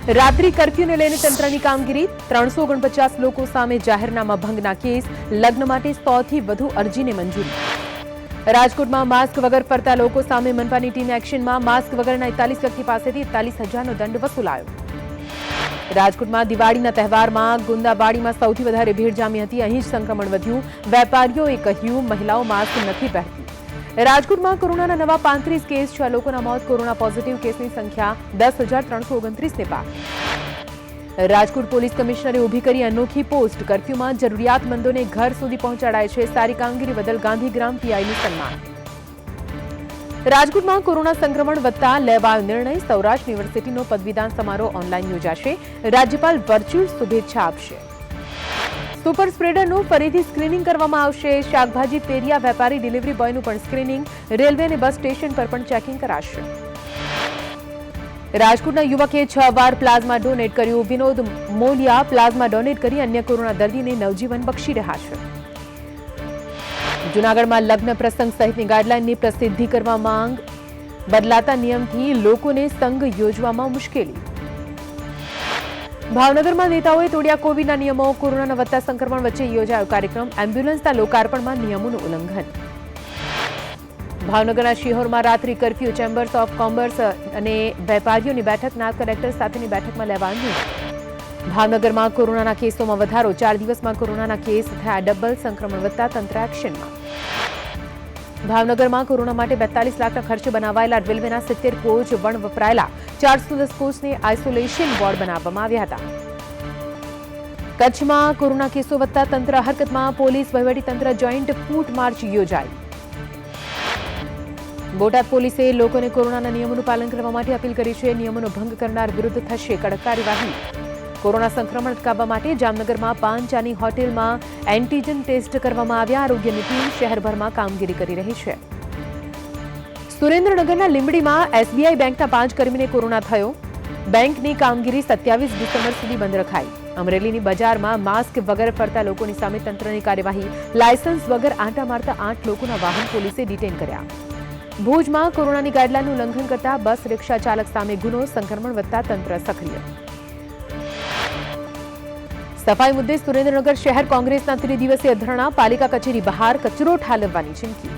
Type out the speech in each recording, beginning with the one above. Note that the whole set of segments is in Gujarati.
રાત્રિ કર્ફ્યુને લઈને તંત્રની કામગીરી 349 લોકો સામે જાહેરનામા ભંગના કેસ લગ્ન માટે 100 થી વધુ અરજીને મંજૂરી રાજકોટમાં માસ્ક વગર ફરતા લોકો સામે મનપાની ટીમ એક્શનમાં માસ્ક વગરના 41 વ્યક્તિ પાસેથી 41,000નો દંડ વસૂલાયો રાજકોટમાં દિવાળીના તહેવારમાં ગુંદાબાડીમાં સૌથી વધારે ભીડ જામી હતી અહીં જ સંક્રમણ વધ્યું વેપારીઓએ કહ્યું મહિલાઓ માસ્ક નથી પહેરતી રાજકોટમાં કોરોનાના નવા 35 કેસ 6 લોકોના મોત કોરોના પોઝિટિવ કેસની સંખ્યા 10,329ને પાર રાજકોટ પોલીસ કમિશનરે ઊભી કરી અનોખી પોસ્ટ કર્ફ્યુમાં જરૂરિયાતમંદોને ઘર સુધી પહોંચાડાય છે સારી કામગીરી બદલ ગાંધીગ્રામ પીઆઈનું સન્માન રાજકોટમાં કોરોના સંક્રમણ વધતા લેવાયો નિર્ણય સૌરાષ્ટ્ર યુનિવર્સિટીનો પદવીદાન સમારોહ ઓનલાઈન યોજાશે રાજ્યપાલ વર્ચ્યુઅલ શુભેચ્છા આપશે સુપર સ્પ્રેડરનું ફરીથી સ્ક્રીનિંગ કરવામાં આવશે શાકભાજી પેરિયા વેપારી ડિલિવરી બોયનું પણ સ્ક્રીનિંગ રેલવે અને બસ સ્ટેશન પર પણ ચેકિંગ કરાશે રાજકોટના યુવકે 6 વાર પ્લાઝમા ડોનેટ કર્યું વિનોદ મોલિયા પ્લાઝમા ડોનેટ કરી અન્ય કોરોના દર્દીને નવજીવન બક્ષી રહ્યા છે જૂનાગઢમાં લગ્ન પ્રસંગ સહિતની ગાઈડલાઈનની પ્રસિદ્ધિ કરવા માંગ બદલાતા નિયમથી લોકોને સંઘ યોજવામાં મુશ્કેલી ભાવનગરમાં નેતાઓએ તોડ્યા કોવિડના નિયમો કોરોનાના વધતા સંક્રમણ વચ્ચે યોજાયો કાર્યક્રમ એમ્બ્યુલન્સના લોકાર્પણમાં નિયમોનું ઉલ્લંઘન ભાવનગરના શિહોરમાં રાત્રિ કર્ફ્યુ ચેમ્બર્સ ઓફ કોમર્સ અને વેપારીઓની બેઠક નાયબ કલેક્ટર સાથેની બેઠકમાં લેવાયો નિર્ણય ભાવનગરમાં કોરોનાના કેસોમાં વધારો 4 દિવસમાં કોરોનાના કેસ થયા ડબલ સંક્રમણ વધતા તંત્ર એક્શનમાં ભાવનગરમાં કોરોના માટે 42 લાખના ખર્ચે બનાવાયેલા રેલવેના 70 કોચ વણ વપરાયેલા 410 કોચને આઇસોલેશન વોર્ડ બનાવવામાં આવ્યા હતા કચ્છમાં કોરોના કેસો વધતા તંત્ર હરકતમાં પોલીસ વહીવટીતંત્ર જોઈન્ટ ફૂટ માર્ચ યોજાઈ બોટાદ પોલીસે લોકોને કોરોનાના નિયમોનું પાલન કરવા માટે અપીલ કરી છે નિયમોનો ભંગ કરનાર વિરુદ્ધ થશે કડક કાર્યવાહી કોરોના સંક્રમણ અટકાવવા માટે જામનગરમાં પાંચાની હોટેલમાં એન્ટીજન ટેસ્ટ કરવામાં આવ્યા આરોગ્યની ટીમ શહેરભરમાં કામગીરી કરી રહી છે સુરેન્દ્રનગરના લીંબડીમાં એસબીઆઈ બેંકના 5 કર્મીને કોરોના થયો બેંકની કામગીરી 27 ડિસેમ્બર સુધી બંધ રખાઈ અમરેલીની બજારમાં માસ્ક વગર ફરતા લોકોની સામે તંત્રની કાર્યવાહી લાયસન્સ વગર આંટા મારતા 8 લોકોના વાહન પોલીસે ડિટેન કર્યા ભુજમાં કોરોનાની ગાઈડલાઈનનું ઉલ્લંઘન કરતા બસ રિક્ષા ચાલક સામે ગુનો સંક્રમણ વધતા તંત્ર સક્રિય સફાઈ મુદ્દે સુરેન્દ્રનગર શહેર કોંગ્રેસના 3 દિવસીય ધરણા પાલિકા કચેરી બહાર કચરો ઠાલવવાની ચીમકી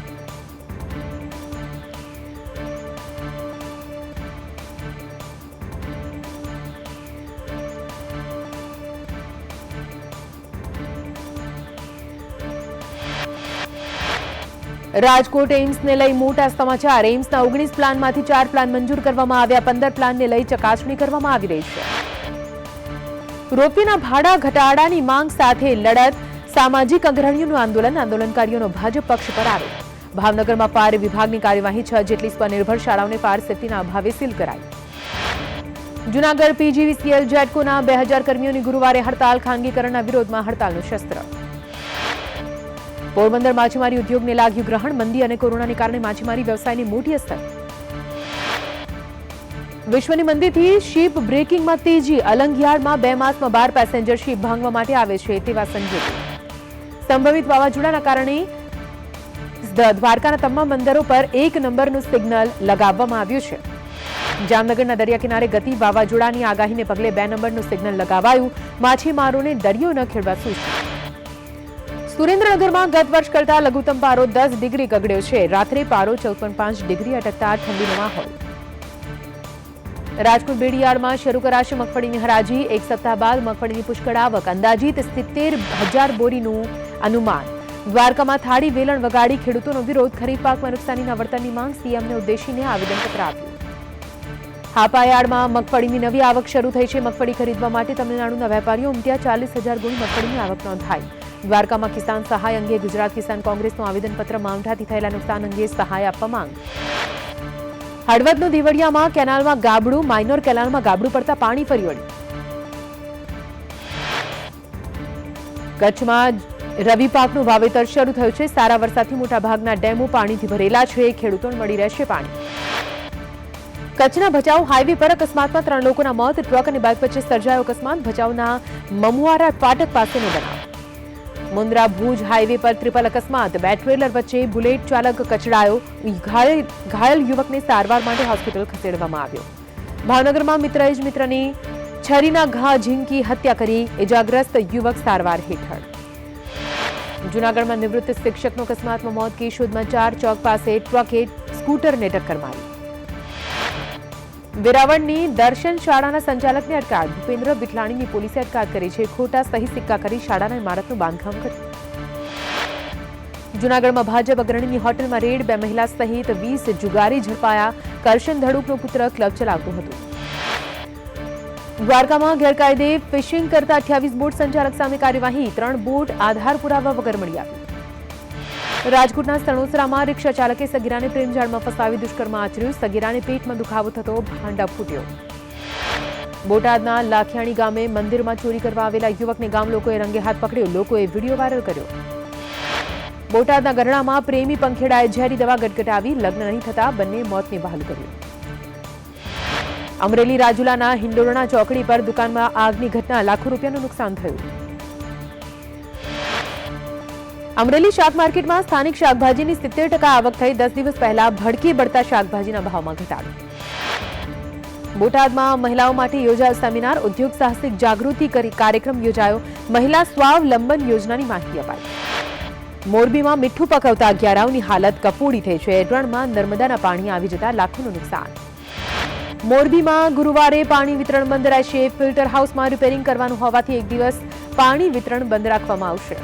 રાજકોટ એમ્સને લઈ મોટા સમાચાર એમ્સના 19 પ્લાનમાંથી 4 પ્લાન મંજૂર કરવામાં આવ્યા 15 પ્લાનને લઈ ચકાસણી કરવામાં આવી રહી છે રોપવેના ભાડા ઘટાડાની માંગ સાથે લડત સામાજિક અગ્રણીઓનું આંદોલનકારીઓનો ભાજપ પક્ષ પર આરોપ ભાવનગરમાં ફાયર વિભાગની કાર્યવાહી 6 જેટલી સ્વનિર્ભર શાળાઓને ફાયર સેફટીના અભાવે સીલ કરાઈ જૂનાગઢ પીજીવીસીએલ જેટકોના 2000 કર્મીઓની ગુરુવારે હડતાલ ખાનગીકરણના વિરોધમાં હડતાલનું શસ્ત્ર પોરબંદર માછીમારી ઉદ્યોગને લાગ્યું ગ્રહણ મંદી અને કોરોનાને કારણે માછીમારી વ્યવસાયને મોટી અસર વિશ્વની મંદીથી શિપ બ્રેકિંગમાં તેજી અલંગયાર્ડમાં 2 માસમાં 12 પેસેન્જર શિપ ભાંગવા માટે આવે છે તેવા સંજોગો સંભવિત વાવાઝોડાના કારણે દ્વારકાના તમામ બંદરો પર 1 નંબરનું સિગ્નલ લગાવવામાં આવ્યું છે જામનગરના દરિયા કિનારે ગતિ વાવાઝોડાની આગાહીને પગલે 2 નંબરનું સિગ્નલ લગાવાયું માછીમારોને દરિયો ન ખેડવા સૂચના સુરેન્દ્રનગરમાં ગત વર્ષ કરતા લઘુત્તમ પારો 10 ડિગ્રી ગગડ્યો છે રાત્રે પારો 14.5 ડિગ્રી અટકતા ઠંડીનો માહોલ રાજકોટ બેડીયાર્ડમાં શરૂ કરાશે મગફળીની હરાજી 1 સપ્તાહ બાદ મગફળીની પુષ્કળ આવક અંદાજિત 70,000 બોરીનું અનુમાન દ્વારકામાં થાળી વેલણ વગાડી ખેડૂતોનો વિરોધ ખરીફ પાકમાં નુકસાનીના વળતરની માંગ સીએમને ઉદ્દેશીને આવેદનપત્ર આપ્યું હાપાયાર્ડમાં મગફળીની નવી આવક શરૂ થઈ છે મગફળી ખરીદવા માટે તમિલનાડુના વેપારીઓ ઉમટ્યા 40,000 ગુણી મગફળીની આવક નોંધાઈ દ્વારકામાં કિસાન સહાય અંગે ગુજરાત કિસાન કોંગ્રેસનું આવેદનપત્ર માવઠાથી થયેલા નુકસાન અંગે સહાય આપવા માંગ હળવદનો દેવળિયામાં કેનાલમાં ગાબડું માઇનોર કેનાલમાં ગાબડું પડતા પાણી ફરી વળ્યું કચ્છમાં રવિ પાકનું વાવેતર શરૂ થયું છે સારા વરસાદથી મોટાભાગના ડેમો પાણીથી ભરેલા છે ખેડૂતોને મળી રહેશે પાણી કચ્છના ભચાઉ હાઈવે પર અકસ્માતમાં 3 લોકોના મોત ટ્રક અને બાઇક વચ્ચે સર્જાયો અકસ્માત ભચાઉના મમુઆરા ફાટક પાસેનો બનાવ મુન્દ્રા ભુજ હાઈવે પર ટ્રિપલ અકસ્માત 2 ટ્રેલર વચ્ચે બુલેટ ચાલક કચડાયો ઘાયલ યુવકને સારવાર માટે હોસ્પિટલ ખસેડવામાં આવ્યો ભાવનગરમાં મિત્રએ જ મિત્રની છરીના ઘા ઝીંકી હત્યા કરી ઇજાગ્રસ્ત યુવક સારવાર હેઠળ. જૂનાગઢમાં નિવૃત્ત શિક્ષકનો અકસ્માતમાં મોત. કેશોદમાં 4 ચોક પાસે ટ્રકે સ્કૂટરને ટક્કર મારી. વેરાવળની દર્શન શાળાના સંચાલકને અટકાયત. ભૂપેન્દ્ર વિઠલાણીની પોલીસે અટકાયત કરી છે. ખોટા સહી સિક્કા કરી શાળાના ઇમારતનું બાંધકામ કર્યું. જૂનાગઢમાં ભાજપ અગ્રણીની હોટલમાં રેડ. 2 મહિલા સહિત 20 જુગારી ઝડપાયા. કરશન ધડુકનો પુત્ર ક્લબ ચલાવતો હતો. દ્વારકામાં ગેરકાયદે ફિશિંગ કરતા 28 બોટ સંચાલક સામે કાર્યવાહી. 3 બોટ આધાર પુરાવા વગર મળી આવી. રાજકોટના સણોસરામાં રિક્ષા ચાલકે સગીરાને પ્રેમજાળમાં ફસાવી દુષ્કર્મ આચર્યું. સગીરાને પેટમાં દુખાવો થતો ભાંડા ફૂટ્યો. બોટાદના લાખિયાણી ગામે મંદિરમાં ચોરી કરવા આવેલા યુવકને ગામ લોકોએ રંગે હાથ પકડ્યો. લોકોએ વિડીયો વાયરલ કર્યો. બોટાદના ગરણામાં પ્રેમી પંખેડાએ ઝેરી દવા ગટગટાવી. લગ્ન નહીં થતા બંને મોતને વહાલ કર્યું. અમરેલી રાજુલાના હિંડોરણા ચોકડી પર દુકાનમાં આગની ઘટના. લાખો રૂપિયાનું નુકસાન થયું. અમરેલી શાક માર્કેટમાં સ્થાનિક શાકભાજીની 70% આવક થઈ. 10 દિવસ પહેલા ભડકી બળતા શાકભાજીના ભાવમાં ઘટાડો. બોટાદમાં મહિલાઓ માટે યોજાયો સેમિનાર. ઉદ્યોગ સાહસિક જાગૃતિ કાર્યક્રમ યોજાયો. મહિલા સ્વાવલંબન યોજનાની માહિતી અપાઈ. મોરબીમાં મીઠું પકવતા અગિયારાઓની હાલત કફોડી થઈ છે. રણમાં નર્મદાના પાણી આવી જતા લાખોનું નુકસાન. મોરબીમાં ગુરુવારે પાણી વિતરણ બંધ રહેશે. ફિલ્ટર હાઉસમાં રિપેરિંગ કરવાનું હોવાથી 1 દિવસ પાણી વિતરણ બંધ રાખવામાં આવશે.